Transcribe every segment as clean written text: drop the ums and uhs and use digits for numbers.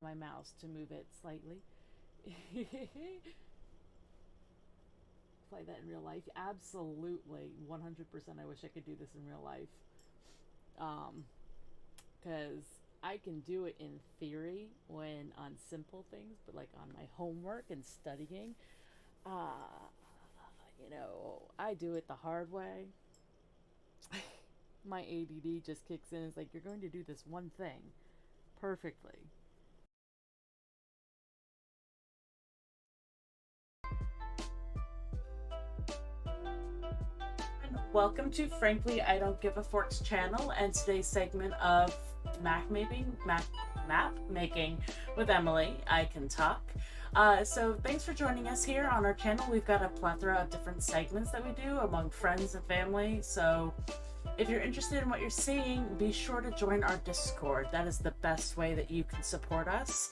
my mouse to move it slightly. Play that in real life? Absolutely, 100%. I wish I could do this in real life. Because I can do it in theory when on simple things, but like on my homework and studying, uh, I do it the hard way. My ADD just kicks in. It's like, you're going to do this one thing perfectly. Welcome to Frankly I Don't Give a Fork's channel and today's segment of map making with Emily. I can talk. So thanks for joining us here on our channel. We've got a plethora of different segments that we do among friends and family. So if you're interested in what you're seeing, be sure to join our Discord. That is the best way that you can support us.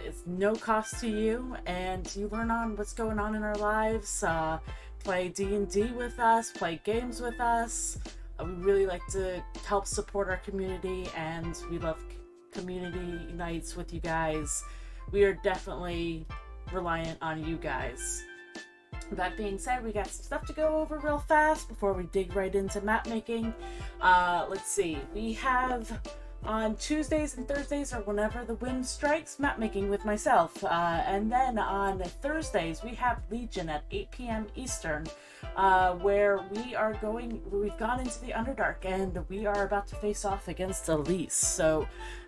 It's no cost to you, and you learn on what's going on in our lives. Play D&D with us, play games with us. We really like to help support our community, and we love community nights with you guys. We are definitely reliant on you guys. That being said, we got some stuff to go over real fast before we dig right into map making. Let's see, we have on Tuesdays and Thursdays, or whenever the wind strikes, map making with myself. And then on Thursdays, we have Legion at 8 p.m. Eastern, where we've gone into the Underdark and we are about to face off against Elise. So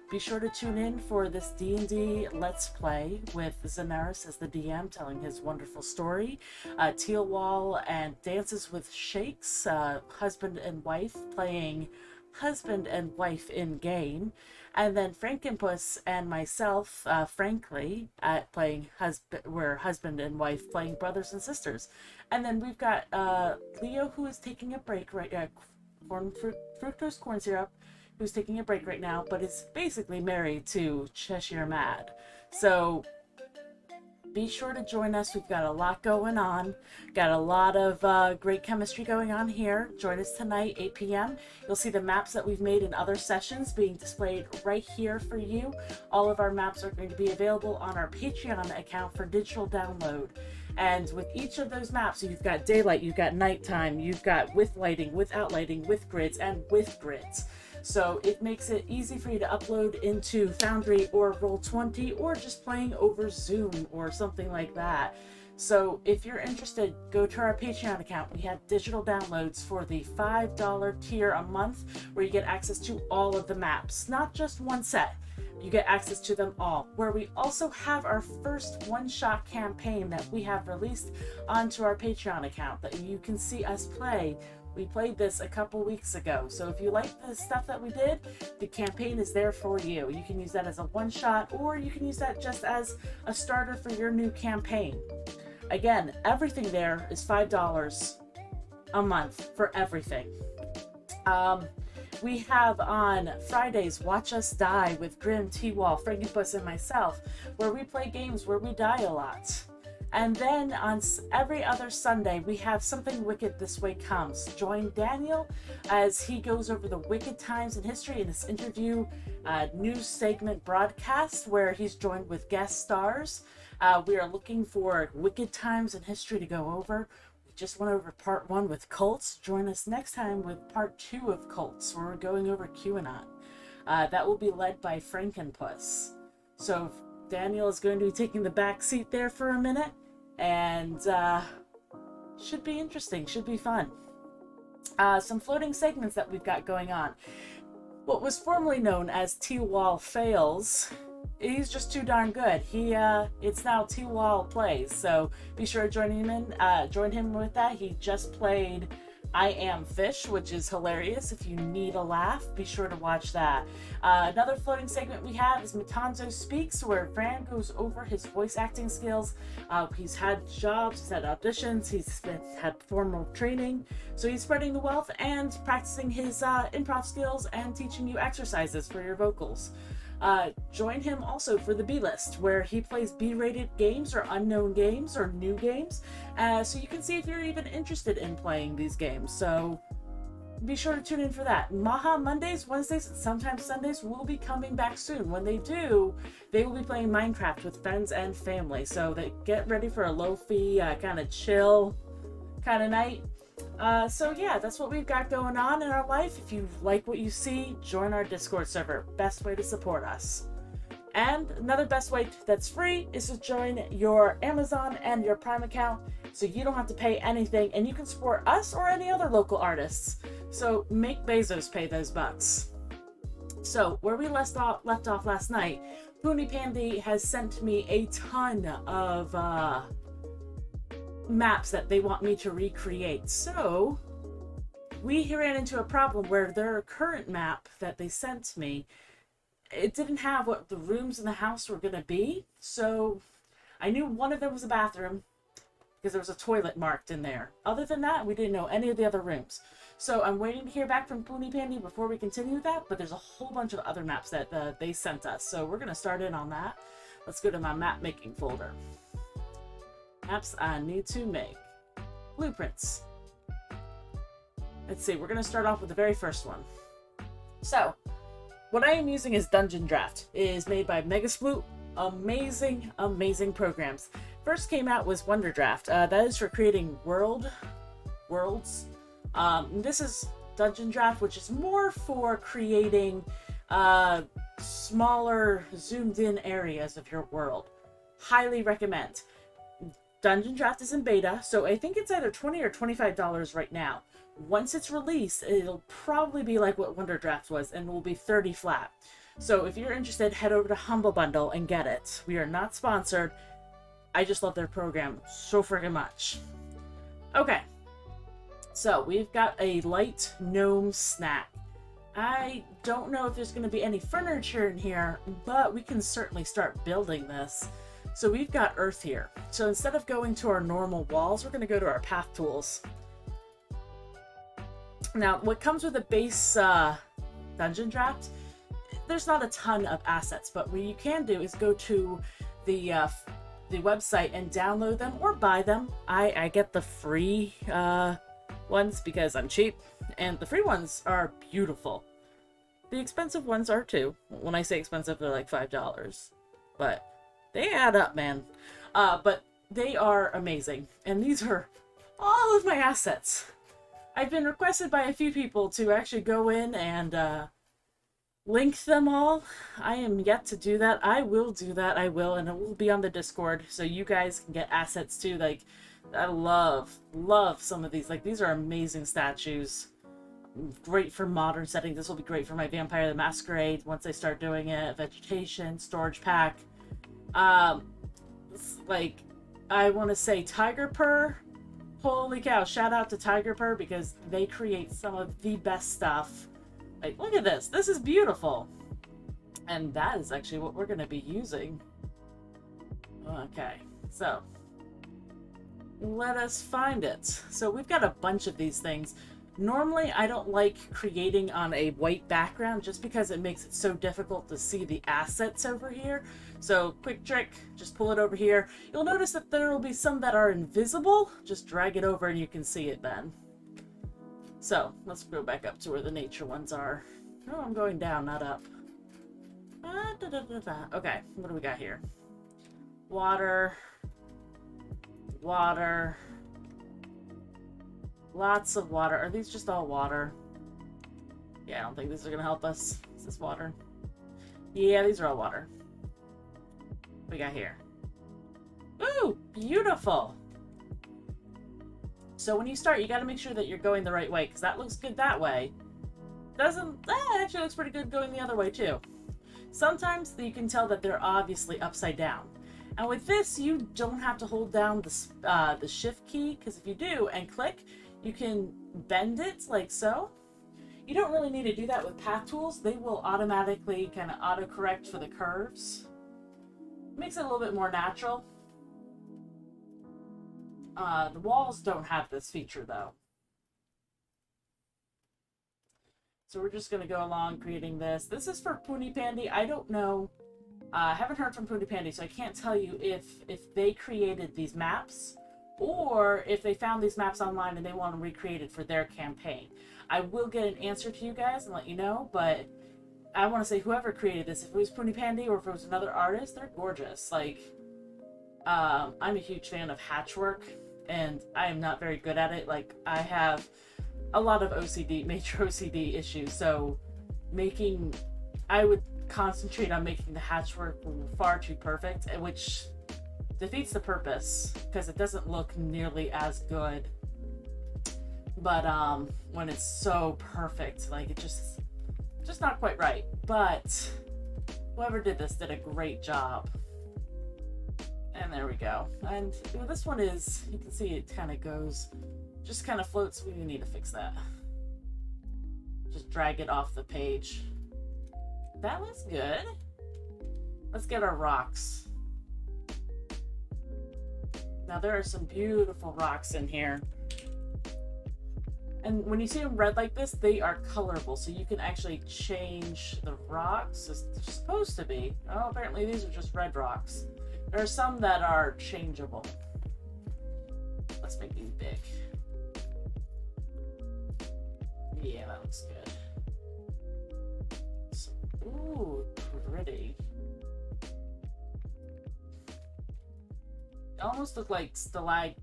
be sure to tune in for this D&D Let's Play with Zenaris as the DM telling his wonderful story. Teal Wall and Dances with Shakes, husband and wife playing husband and wife in game, and then Frankenpuss and myself, Frankly, at playing husband and wife playing brothers and sisters. And then we've got Leo, who is taking a break right now, fructose corn syrup, who's taking a break right now, but is basically married to Cheshire Mad. So be sure to join us. We've got a lot going on. Got a lot of great chemistry going on here. Join us tonight, 8 p.m. You'll see the maps that we've made in other sessions being displayed right here for you. All of our maps are going to be available on our Patreon account for digital download. And with each of those maps, you've got daylight, you've got nighttime, you've got with lighting, without lighting, with grids, and with grids. So it makes it easy for you to upload into Foundry or Roll20, or just playing over Zoom or something like that. So if you're interested, go to our Patreon account. We have digital downloads for the $5 tier a month, where you get access to all of the maps, not just one set. You get access to them all, where we also have our first one-shot campaign that we have released onto our Patreon account that you can see us play. We played this a couple weeks ago, so if you like the stuff that we did, the campaign is there for you. You can use that as a one-shot, or you can use that just as a starter for your new campaign. Again, everything there is $5 a month for everything. We have on Fridays Watch Us Die with Grim, T-Wall, Frankenpuss, and myself, where we play games where we die a lot. And then on every other Sunday, we have Something Wicked This Way Comes. Join Daniel as he goes over the wicked times in history in this interview news segment broadcast, where he's joined with guest stars. We are looking for wicked times in history to go over. We just went over part 1 with cults. Join us next time with part 2 of cults, where we're going over QAnon. That will be led by Frankenpuss. So Daniel is going to be taking the back seat there for a minute, and should be interesting, should be fun. Some floating segments that we've got going on. What was formerly known as T-Wall Fails, he's just too darn good. It's now T-Wall Plays, so be sure to join him with that. He just played I Am Fish, which is hilarious. If you need a laugh, be sure to watch that. Another floating segment we have is Matanzo Speaks, where Fran goes over his voice acting skills. He's had jobs, he's had auditions, he's had formal training, so he's spreading the wealth and practicing his improv skills and teaching you exercises for your vocals. Join him also for the B-List, where he plays B-rated games or unknown games or new games, so you can see if you're even interested in playing these games. So be sure to tune in for that. Maha Mondays, Wednesdays, and sometimes Sundays will be coming back soon. When they do, they will be playing Minecraft with friends and family. So they get ready for a low-fee, kind of chill kind of night. So yeah, that's what we've got going on in our life. If you like what you see, join our Discord server. Best way to support us. And another best way that's free is to join your Amazon and your Prime account, so you don't have to pay anything and you can support us or any other local artists. So make Bezos pay those bucks. So where we left off last night, Pony Pandy has sent me a ton of maps that they want me to recreate. So we ran into a problem where their current map that they sent me, it didn't have what the rooms in the house were going to be. So I knew one of them was a bathroom because there was a toilet marked in there. Other than that, we didn't know any of the other rooms. So I'm waiting to hear back from Pony Pandy before we continue with that, but there's a whole bunch of other maps that they sent us. So we're going to start in on that. Let's go to my map making folder. Maps I need to make. Blueprints. Let's see, we're going to start off with the very first one. So, what I am using is Dungeon Draft. It is made by Megasploot. Amazing, amazing programs. First came out was Wonder Draft. That is for creating worlds. This is Dungeon Draft, which is more for creating smaller, zoomed-in areas of your world. Highly recommend. Dungeon Draft is in beta, so I think it's either $20 or $25 right now. Once it's released, it'll probably be like what Wonder Draft was, and will be $30 flat. So if you're interested, head over to Humble Bundle and get it. We are not sponsored. I just love their program so freaking much. Okay. So we've got a light gnome snack. I don't know if there's going to be any furniture in here, but we can certainly start building this. So we've got earth here. So instead of going to our normal walls, we're going to go to our path tools. Now, what comes with a base Dungeon Draft, there's not a ton of assets, but what you can do is go to the website and download them or buy them. I get the free ones because I'm cheap, and the free ones are beautiful. The expensive ones are too. When I say expensive, they're like $5, but they add up, man. But they are amazing, and these are all of my assets. I've been requested by a few people to actually go in and link them all. I am yet to do that. I will do that. I will, and it will be on the Discord, so you guys can get assets too. Like, I love some of these. Like, these are amazing statues. Great for modern settings. This will be great for my Vampire the Masquerade once I start doing it. Vegetation, storage pack. Like, I want to say Tiger Purr. Holy cow, shout out to Tiger Purr because they create some of the best stuff. Like, look at this. This is beautiful. And that is actually what we're going to be using. Okay, so let us find it. So we've got a bunch of these things. Normally, I don't like creating on a white background just because it makes it so difficult to see the assets over here. So, quick trick, just pull it over here. You'll notice that there will be some that are invisible. Just drag it over and you can see it then. So, let's go back up to where the nature ones are. Oh, I'm going down, not up. Okay, what do we got here? Water. Water. Lots of water. Are these just all water? Yeah, I don't think these are going to help us. Is this water? Yeah, these are all water. What we got here? Ooh, beautiful! So when you start, you got to make sure that you're going the right way, because that looks good that way. Doesn't... That actually looks pretty good going the other way, too. Sometimes you can tell that they're obviously upside down. And with this, you don't have to hold down the shift key, because if you do and click, you can bend it like so. You don't really need to do that with path tools. They will automatically kind of autocorrect for the curves. Makes it a little bit more natural. The walls don't have this feature though. So we're just going to go along creating this. This is for Pony Pandy. I don't know. I haven't heard from Pony Pandy, so I can't tell you if they created these maps or if they found these maps online and they want to recreate it for their campaign. I will get an answer to you guys and let you know, but I want to say whoever created this, if it was Pony Pandy or if it was another artist, they're gorgeous. Like, I'm a huge fan of hatchwork, and I am not very good at it. Like, I have a lot of OCD, major OCD issues, so I would concentrate on making the hatchwork far too perfect, which defeats the purpose, because it doesn't look nearly as good. But, when it's so perfect, like, it just not quite right. But whoever did this did a great job. And there we go. And this one is, you can see it kind of goes, just kind of floats. We need to fix that. Just drag it off the page. That looks good. Let's get our rocks. Now there are some beautiful rocks in here. And when you see them red like this, they are colorable, so you can actually change the rocks as they're supposed to be. Oh, apparently these are just red rocks. There are some that are changeable. Let's make these big. Yeah, that looks good. So, ooh, pretty. They almost look like stalagmites?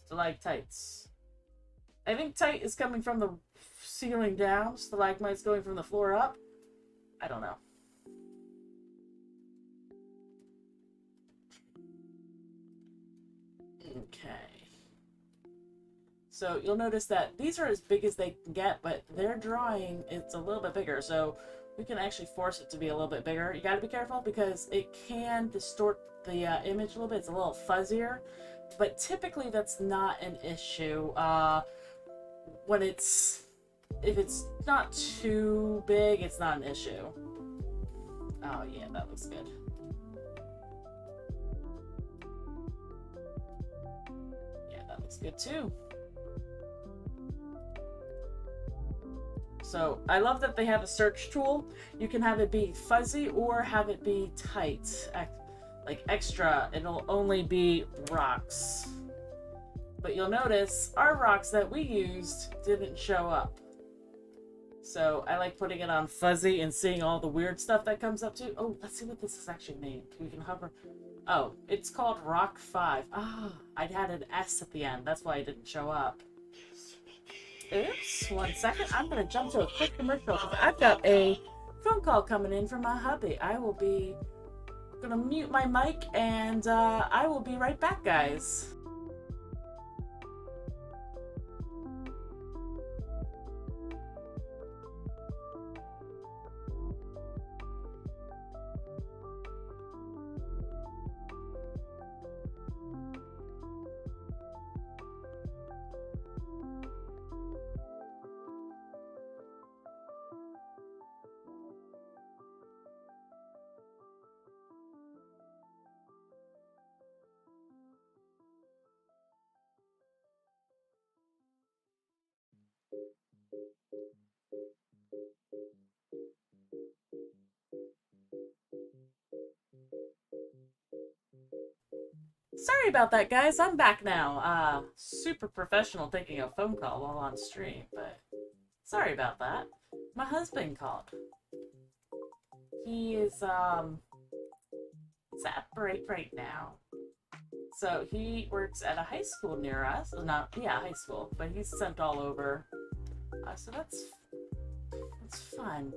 Stalactites. I think tight is coming from the ceiling down, stalagmites going from the floor up. I don't know. Okay. So you'll notice that these are as big as they can get, but their drawing, it's a little bit bigger. So we can actually force it to be a little bit bigger. You gotta be careful because it can distort the image a little bit. It's a little fuzzier. But typically that's not an issue. If it's not too big, it's not an issue. Oh yeah, that looks good. Yeah, that looks good too. So I love that they have a search tool. You can have it be fuzzy or have it be tight. Like extra, it'll only be rocks. But you'll notice our rocks that we used didn't show up. So I like putting it on fuzzy and seeing all the weird stuff that comes up too. Oh, let's see what this is actually named. We can hover. Oh, it's called Rock 5. Ah, I'd had an S at the end. That's why it didn't show up. Oops, 1 second. I'm going to jump to a quick commercial because I've got a phone call coming in from my hubby. I will be going to mute my mic and I will be right back, guys. Sorry about that, guys. I'm back now. Super professional taking a phone call while on stream, but sorry about that. My husband called. He is, it's at break right now. So he works at a high school near us. High school, but he's sent all over. So that's fun.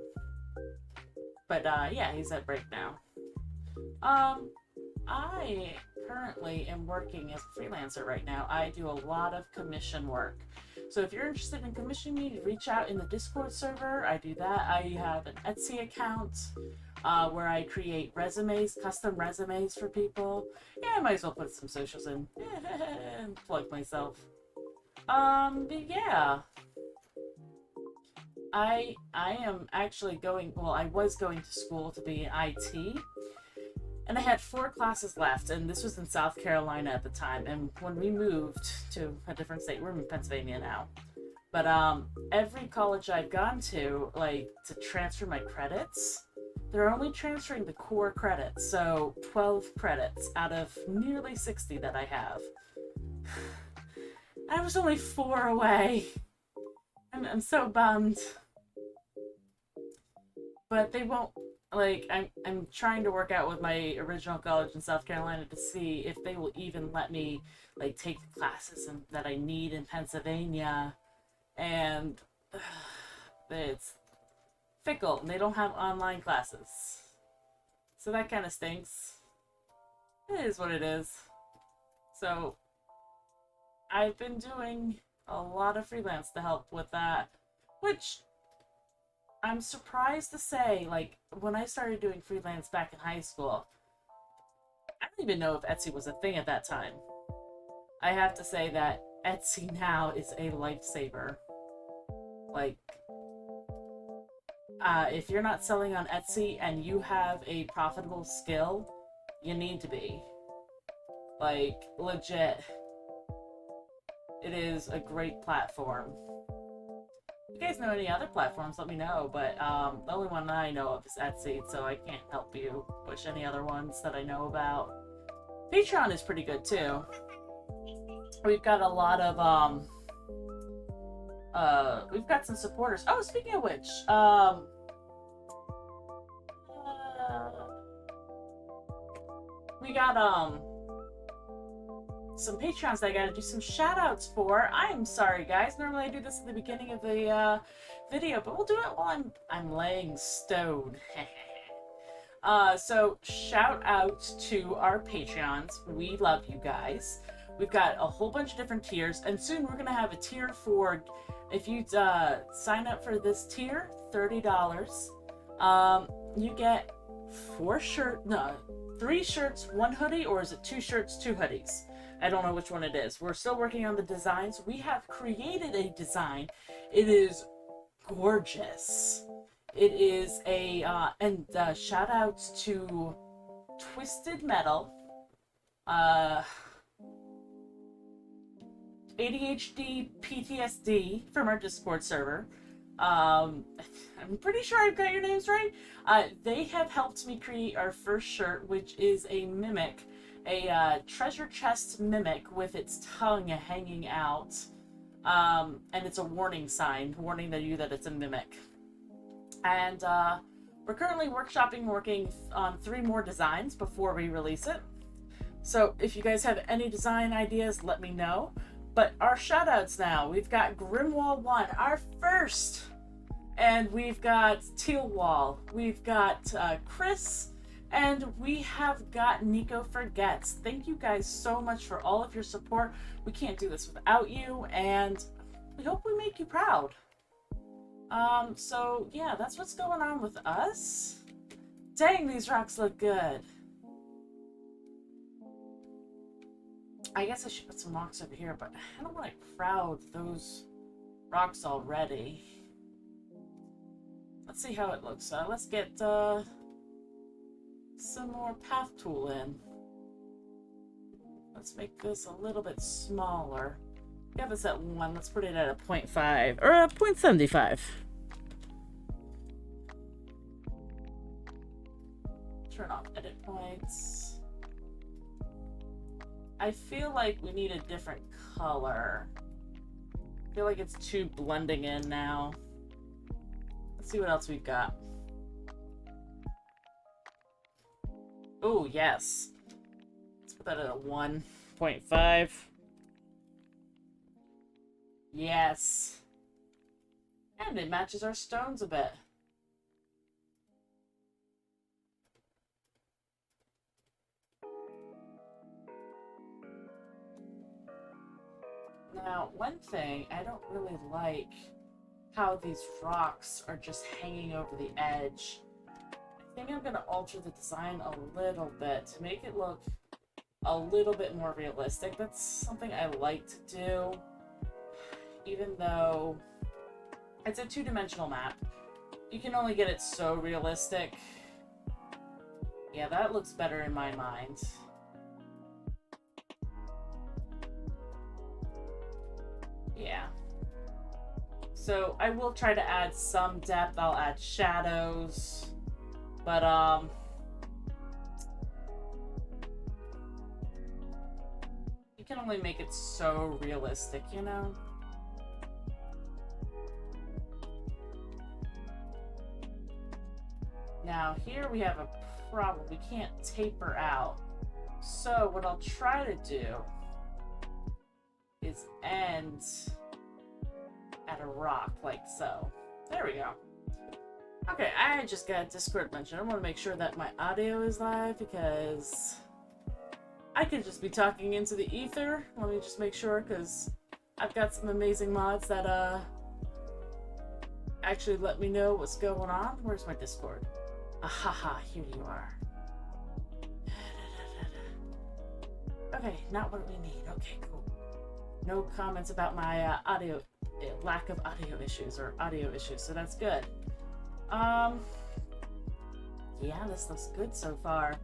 But, yeah, he's at break now. I currently am working as a freelancer right now. I do a lot of commission work. So if you're interested in commissioning me, reach out in the Discord server. I do that. I have an Etsy account where I create resumes, custom resumes for people. Yeah, I might as well put some socials in and plug myself. But yeah. I am actually I was going to school to be in IT. And I had 4 classes left, and this was in South Carolina at the time. And when we moved to a different state, we're in Pennsylvania now. But every college I've gone to, like, to transfer my credits, they're only transferring the core credits, so 12 credits out of nearly 60 that I have. I was only 4 away. I'm so bummed. But they won't, like, I'm trying to work out with my original college in South Carolina to see if they will even let me, like, take the classes that I need in Pennsylvania. And it's fickle, and they don't have online classes. So that kind of stinks. It is what it is. So I've been doing a lot of freelance to help with that, which I'm surprised to say, like, when I started doing freelance back in high school, I don't even know if Etsy was a thing at that time. I have to say that Etsy now is a lifesaver. Like, if you're not selling on Etsy and you have a profitable skill, you need to be. Like, legit. It is a great platform. If you guys know any other platforms, let me know, but the only one I know of is Etsy, so I can't help you push any other ones that I know about. Patreon is pretty good too. We've got a lot of we've got some supporters. Oh, speaking of which, we got some Patreons that I gotta do some shout outs for. I'm sorry guys, normally I do this at the beginning of the video, but we'll do it while I'm laying stone. So shout out to our Patreons. We love you guys. We've got a whole bunch of different tiers, and soon we're gonna have a tier for, if you sign up for this tier, $30, you get 3 shirts, 1 hoodie, or is it 2 shirts, 2 hoodies? I don't know which one it is. We're still working on the designs. We have created a design. It is gorgeous. It is a, and shout outs to Twisted Metal, ADHD PTSD from our Discord server. I'm pretty sure I've got your names right. They have helped me create our first shirt, which is a mimic, a treasure chest mimic with its tongue hanging out. And it's a warning sign, warning you that it's a mimic. And we're currently working on 3 more designs before we release it. So if you guys have any design ideas, let me know. But our shoutouts now, we've got Grimwall1, our first, and we've got Tealwall, we've got Chris, and we have got Nico Forgets. Thank you guys so much for all of your support. We can't do this without you, and we hope we make you proud. So yeah, that's what's going on with us. Dang, these rocks look good. I guess I should put some rocks over here, but I don't want to crowd those rocks already. Let's see how it looks. Let's get some more path tool in. Let's make this a little bit smaller. We got this at 1. Let's put it at a 0.5 or a 0.75. Turn off edit points. I feel like we need a different color. I feel like it's too blending in now. Let's see what else we've got. Oh, yes. Let's put that at a 1.5. Yes. And it matches our stones a bit. Now, one thing, I don't really like how these rocks are just hanging over the edge. I think I'm going to alter the design a little bit to make it look a little bit more realistic. That's something I like to do, even though it's a 2-dimensional map. You can only get it so realistic. Yeah, that looks better in my mind. Yeah. So I will try to add some depth. I'll add shadows. But, you can only make it so realistic, you know? Now, here we have a problem. We can't taper out. So, what I'll try to do is end at a rock, like so. There we go. Okay, I just got a Discord mention. I want to make sure that my audio is live because I could just be talking into the ether. Let me just make sure, because I've got some amazing mods that actually let me know what's going on. Where's my Discord? Ahaha, here you are. Okay, not what we need. Okay, cool. No comments about my lack of audio issues, so that's good. Yeah, this looks good so far.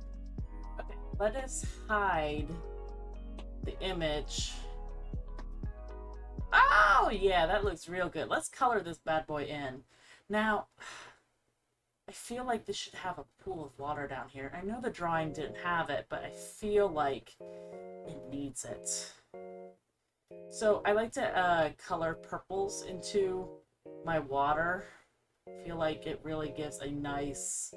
Okay, let us hide the image. Oh, yeah, that looks real good. Let's color this bad boy in. Now, I feel like this should have a pool of water down here. I know the drawing didn't have it, but I feel like it needs it. So I like to color purples into my water. I feel like it really gives a nice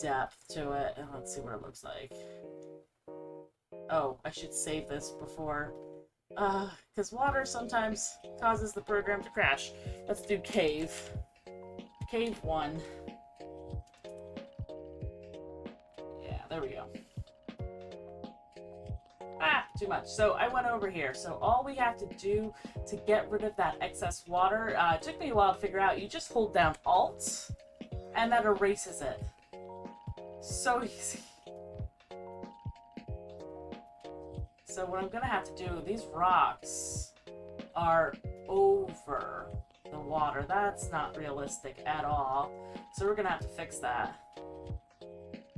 depth to it. And let's see what it looks like. Oh, I should save this before. Because water sometimes causes the program to crash. Let's do cave. Cave 1. Yeah, there we go. Too much. So I went over here. So all we have to do to get rid of that excess water, it took me a while to figure out, you just hold down Alt, and that erases it. So easy. So what I'm gonna have to do, these rocks are over the water. That's not realistic at all. So we're gonna have to fix that.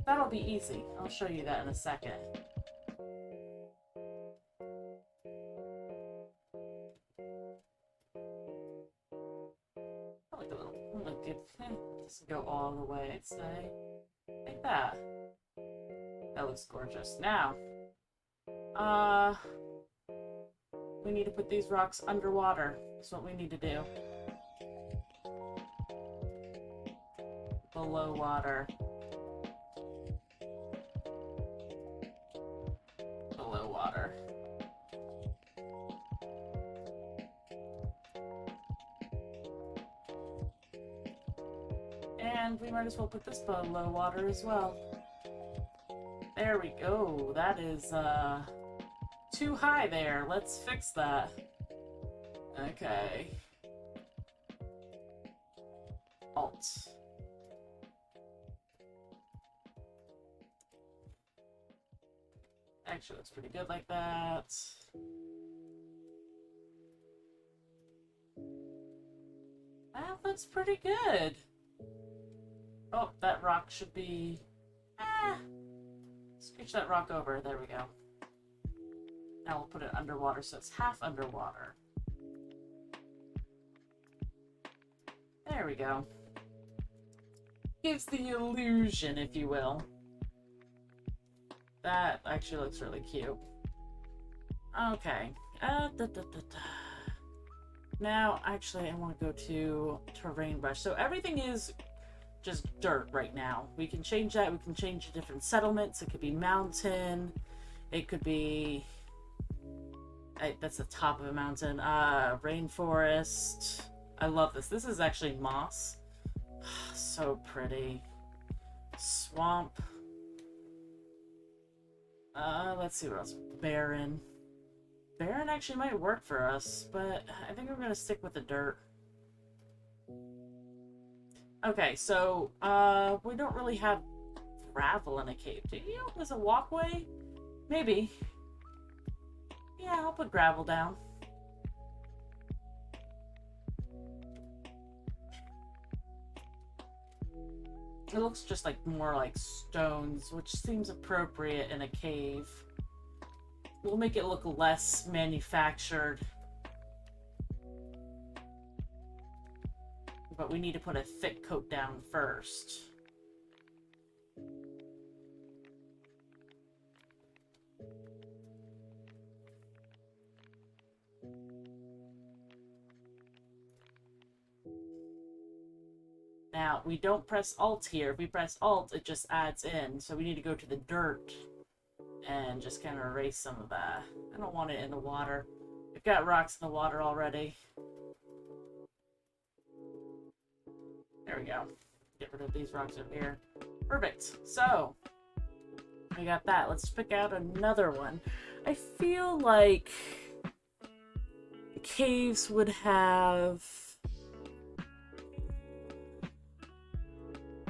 That'll be easy. I'll show you that in a second. Doesn't go all the way, I'd say. Like that. That looks gorgeous. Now, we need to put these rocks underwater. That's what we need to do. Below water. Below water. And we might as well put this below water as well. There we go. That is, too high there. Let's fix that. Okay. Alt. Actually, looks pretty good like that. That looks pretty good. Oh, that rock should be... Scooch that rock over. There we go. Now we'll put it underwater so it's half underwater. There we go. Gives the illusion, if you will. That actually looks really cute. Okay. Now, actually, I want to go to terrain brush. So everything is just dirt right now. We can change that. We can change different settlements. It could be mountain. It could be... that's the top of a mountain. Rainforest. I love this. This is actually moss. So pretty. Swamp. Let's see what else. Barren. Barren actually might work for us, but I think we're gonna stick with the dirt. Okay, so, we don't really have gravel in a cave. Do you? There's a walkway? Maybe. Yeah, I'll put gravel down. It looks just like more like stones, which seems appropriate in a cave. We'll make it look less manufactured. But we need to put a thick coat down first. Now, we don't press Alt here. If we press Alt, it just adds in. So we need to go to the dirt and just kind of erase some of that. I don't want it in the water. We've got rocks in the water already. There we go. Get rid of these rocks over here. Perfect. So, we got that. Let's pick out another one. I feel like the caves would have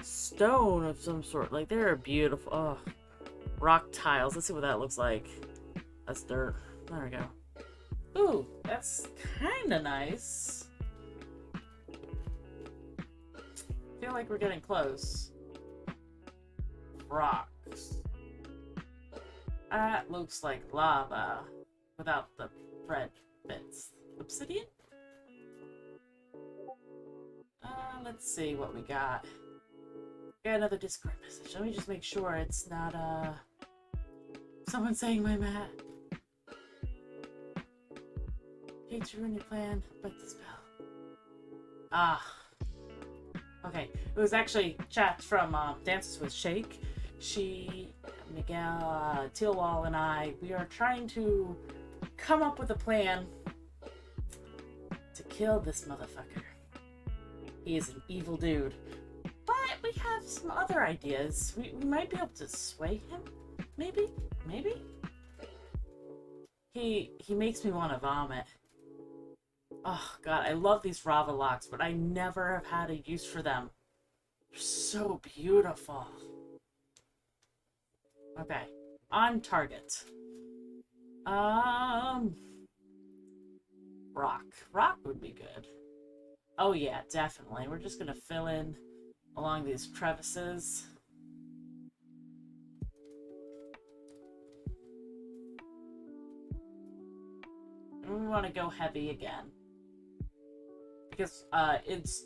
stone of some sort. Like, they're beautiful. Oh, rock tiles. Let's see what that looks like. That's dirt. There we go. Ooh, that's kind of nice. I feel like we're getting close. Rocks. That looks like lava without the red bits. Obsidian? Let's see what we got. Got another Discord message. Let me just make sure it's not, someone saying my mat. Hate to ruin your plan, but the spell. Ah. Okay. It was actually chat from, Dances with Shake. She, Miguel, Tealwall, and I, we are trying to come up with a plan to kill this motherfucker. He is an evil dude. But we have some other ideas. We might be able to sway him? Maybe? Maybe? He makes me want to vomit. Oh, God, I love these lava locks, but I never have had a use for them. They're so beautiful. Okay, on target. Rock. Rock would be good. Oh yeah, definitely. We're just gonna fill in along these crevices. And we want to go heavy again. Because, it's...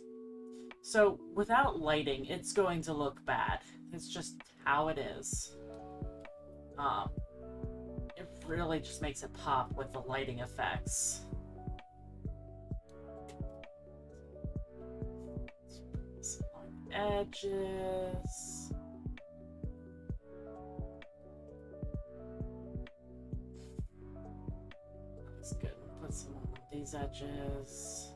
So, without lighting, it's going to look bad. It's just how it is. It really just makes it pop with the lighting effects. Some edges. That's good. Put some on these edges.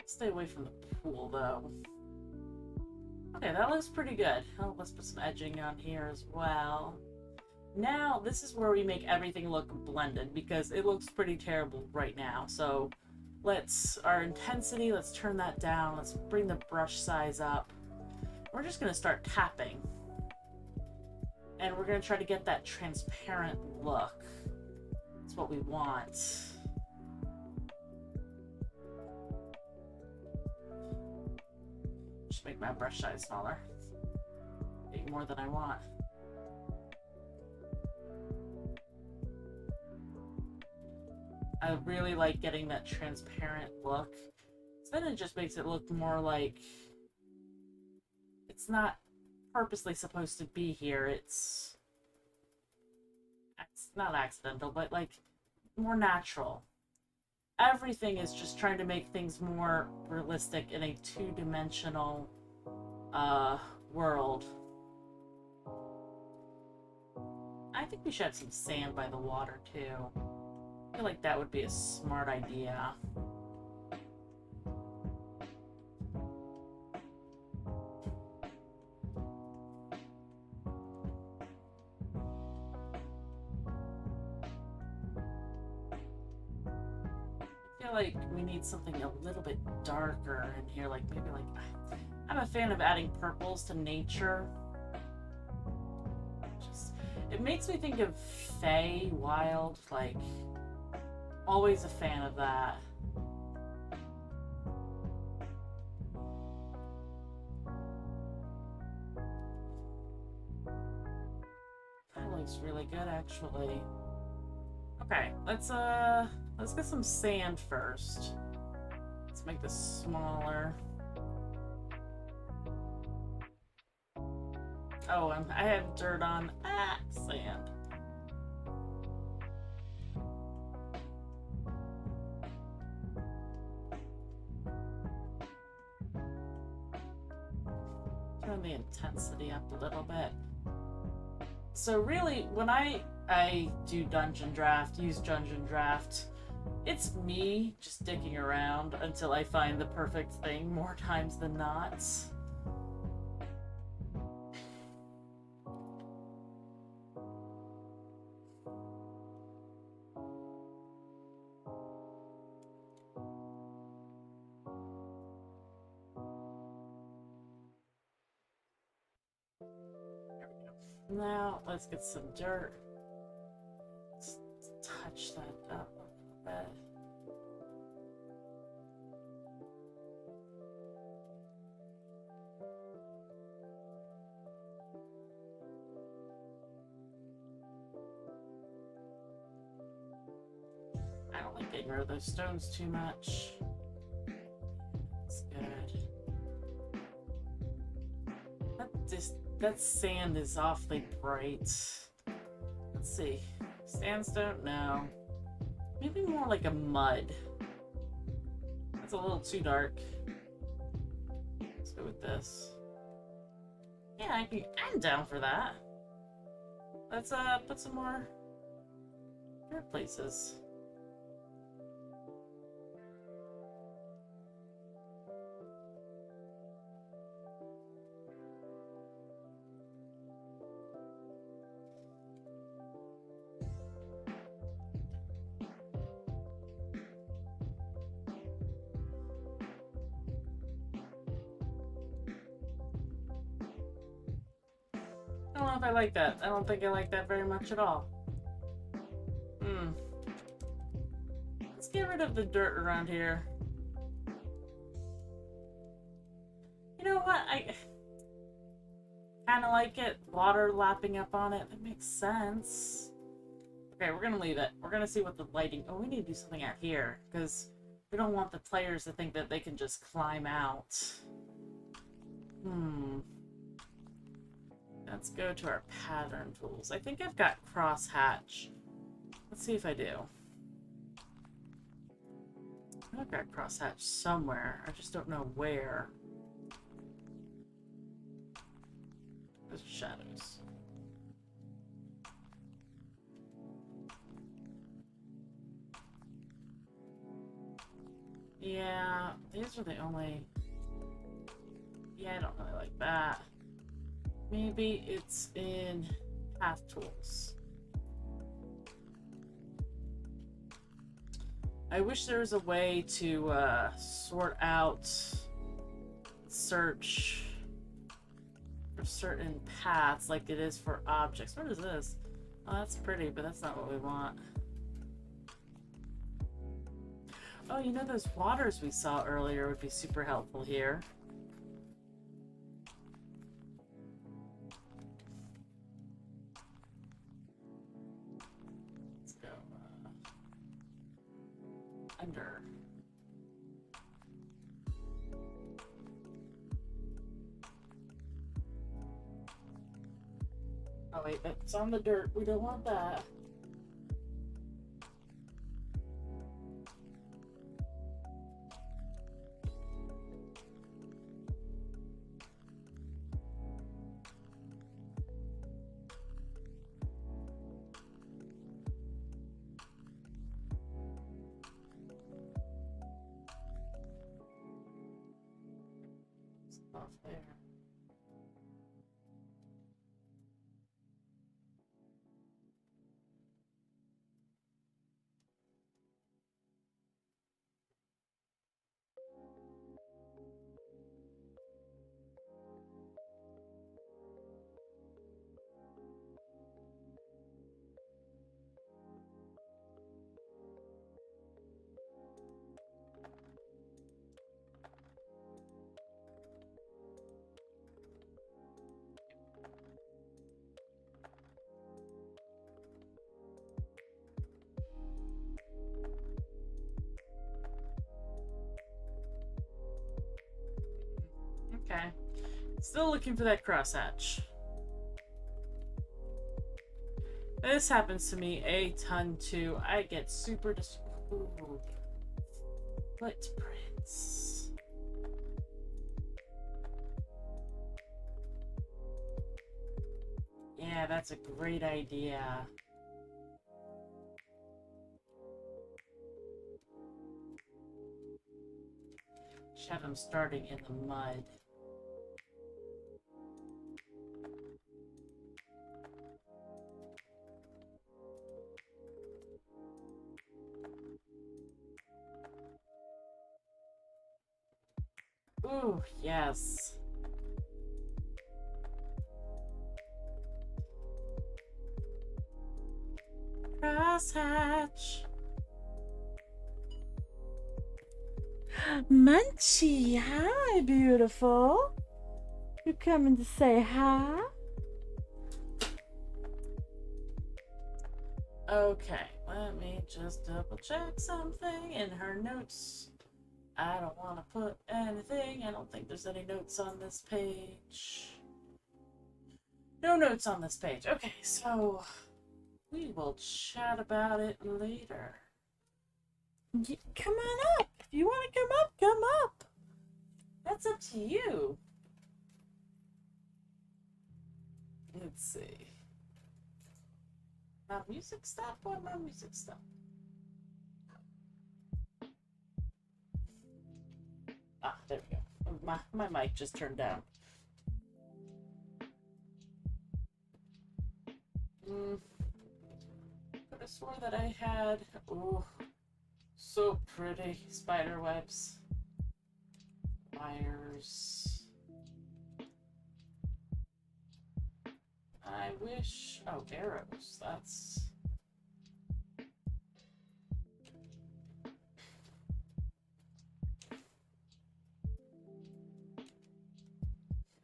Stay away from the pool, though. Okay, that looks pretty good. Oh, let's put some edging on here as well. Now, this is where we make everything look blended, because it looks pretty terrible right now. So, our intensity, let's turn that down. Let's bring the brush size up. We're just going to start tapping. And we're going to try to get that transparent look. That's what we want. Just make my brush size smaller. Make more than I want. I really like getting that transparent look. So then it just makes it look more like it's not purposely supposed to be here. It's not accidental, but like more natural. Everything is just trying to make things more realistic in a two-dimensional world. I think we should have some sand by the water too. I feel like that would be a smart idea. I feel like we need something a little bit darker in here, like maybe like... I'm a fan of adding purples to nature. It makes me think of Fey, Wild, like... Always a fan of that. That looks really good, actually. Okay, let's get some sand first. Let's make this smaller. Oh, and I have dirt on. Sand. Turn the intensity up a little bit. So really, when I do use Dungeon Draft, it's me just dicking around until I find the perfect thing more times than not. Now, let's get some dirt. Let's touch that up a little bit. I don't like getting rid of those stones too much. That's good. That sand is awfully bright. Let's see. Sandstone? No. Maybe more like a mud. That's a little too dark. Let's go with this. Yeah, I'm down for that. Let's put some more dirt places. I don't know if I like that. I don't think I like that very much at all. Let's get rid of the dirt around here. You know what? I kind of like it. Water lapping up on it. That makes sense. Okay, we're gonna leave it. We're gonna see what the lighting... Oh, we need to do something out here, because we don't want the players to think that they can just climb out. Let's go to our pattern tools. I think I've got crosshatch. Let's see if I do. I've got crosshatch somewhere. I just don't know where. Those are shadows. Yeah, these are the only... Yeah, I don't really like that. Maybe it's in path tools. I wish there was a way to sort out search for certain paths like it is for objects. What is this? Oh, that's pretty, but that's not what we want. Oh, you know those waters we saw earlier would be super helpful here. Under. Oh wait, that's on the dirt. We don't want that. Off there. Okay. Still looking for that crosshatch. This happens to me a ton too. I get super footprints. Yeah, that's a great idea. Just have them starting in the mud. Ooh, yes. Crosshatch. Munchie, hi, beautiful. You coming to say hi? Okay, let me just double check something in her notes. I don't want to put anything. I don't think there's any notes on this page. No notes on this page. Okay, so we will chat about it later. Come on up. If you want to come up, come up. That's up to you. Let's see. My music stop or my music stop? Ah, there we go. My mic just turned down. Could have swore that I had. Ooh, so pretty. Spider webs. Wires. I wish. Oh, arrows. That's.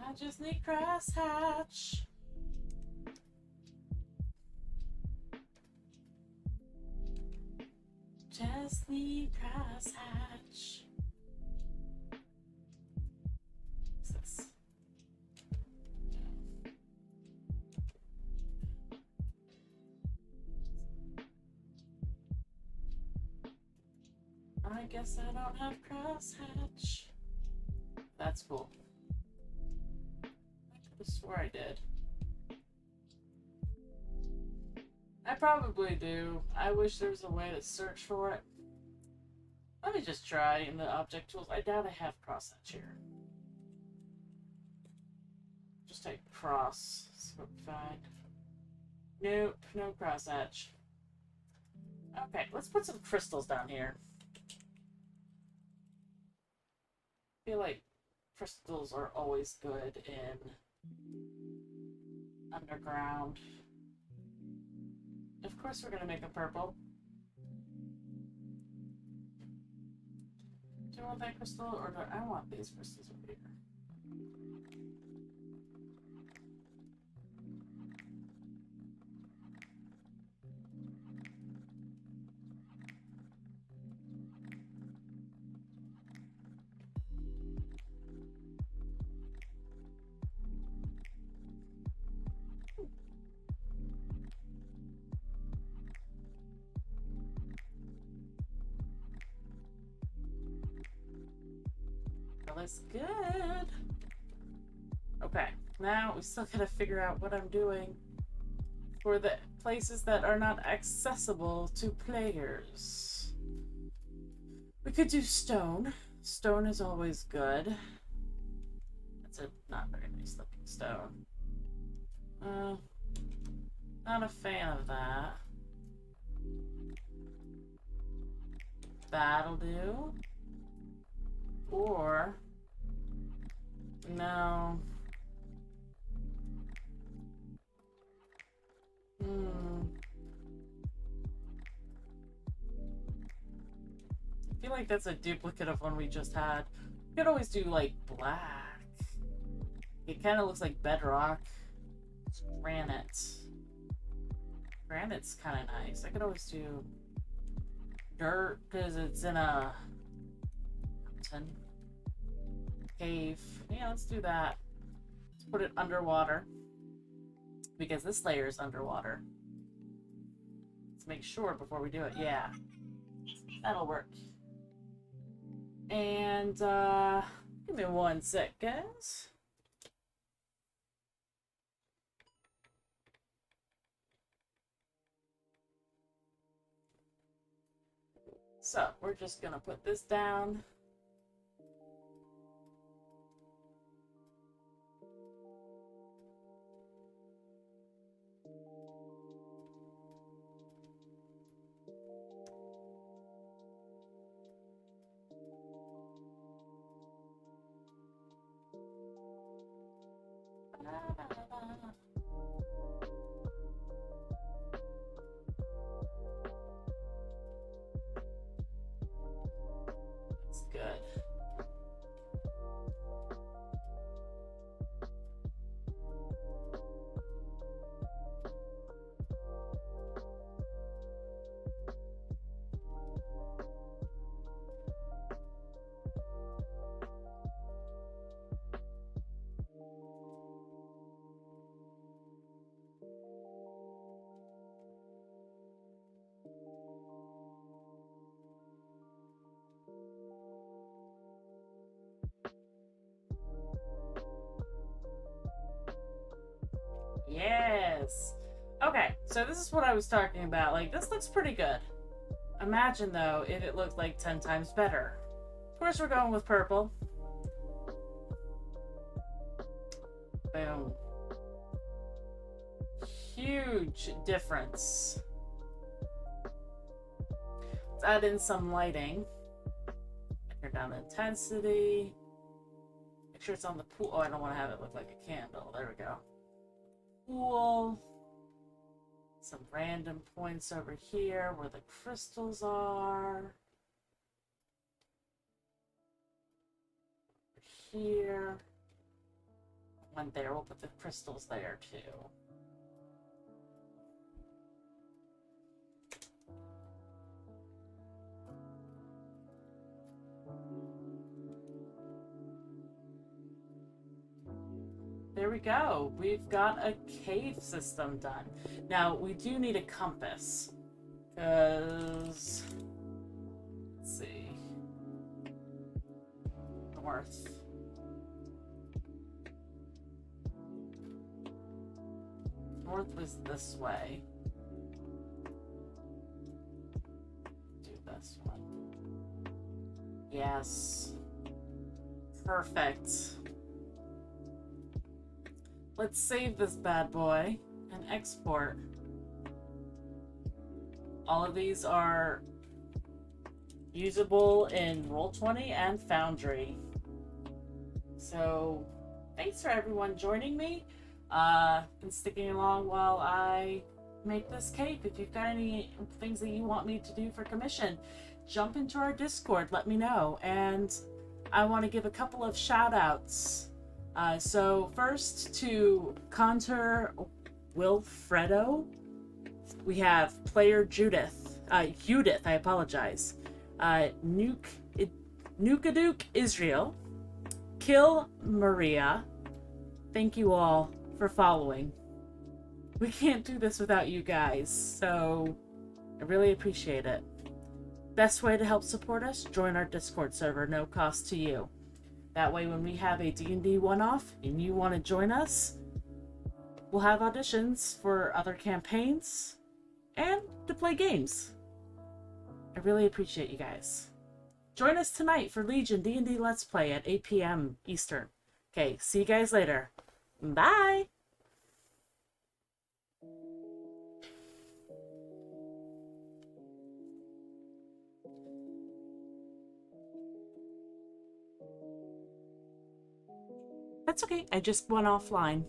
I just need crosshatch. Just need crosshatch. What's this? I guess I don't have crosshatch. That's cool. I could have swore I did. I probably do. I wish there was a way to search for it. Let me just try in the object tools. I doubt I have crosshatch here. Just type cross. See what we find. Nope, no crosshatch. Okay, let's put some crystals down here. I feel like crystals are always good in underground. Of course we're gonna make a purple. Do you want that crystal or do I want these crystals over here? Looks good. Okay, now we still gotta figure out what I'm doing for the places that are not accessible to players. We could do stone. Stone is always good. That's a not very nice looking stone. Not a fan of that. That'll do. Or no. I feel like that's a duplicate of one we just had. We could always do like black. It kind of looks like bedrock. It's granite. Granite's kind of nice. I could always do dirt because it's in a mountain. Cave. Yeah, let's do that. Let's put it underwater. Because this layer is underwater. Let's make sure before we do it. Yeah. That'll work. And, give me one sec, guys. So we're just gonna put this down. That's good. Yes. Okay, so this is what I was talking about. Like, this looks pretty good. Imagine, though, if it looked like 10 times better. Of course, we're going with purple. Boom. Huge difference. Let's add in some lighting. Turn down the intensity. Make sure it's on the pool. Oh, I don't want to have it look like a candle. There we go. Pool. Some random points over here where the crystals are. Here. One there. We'll put the crystals there too. There we go. We've got a cave system done. Now, we do need a compass. Because... let's see. North. North was this way. Do this one. Yes. Perfect. Let's save this bad boy and export. All of these are usable in Roll20 and Foundry. So, thanks for everyone joining me and sticking along while I make this cape. If you've got any things that you want me to do for commission, jump into our Discord, let me know. And I want to give a couple of shout outs. So first to Contour Wilfredo, we have player Judith, I apologize, Nukaduke Israel, Kill Maria. Thank you all for following. We can't do this without you guys, so I really appreciate it. Best way to help support us, join our Discord server, no cost to you. That way when we have a D&D one-off and you want to join us, we'll have auditions for other campaigns and to play games. I really appreciate you guys. Join us tonight for Legion D&D Let's Play at 8 p.m. Eastern. Okay, see you guys later. Bye! That's okay, I just went offline.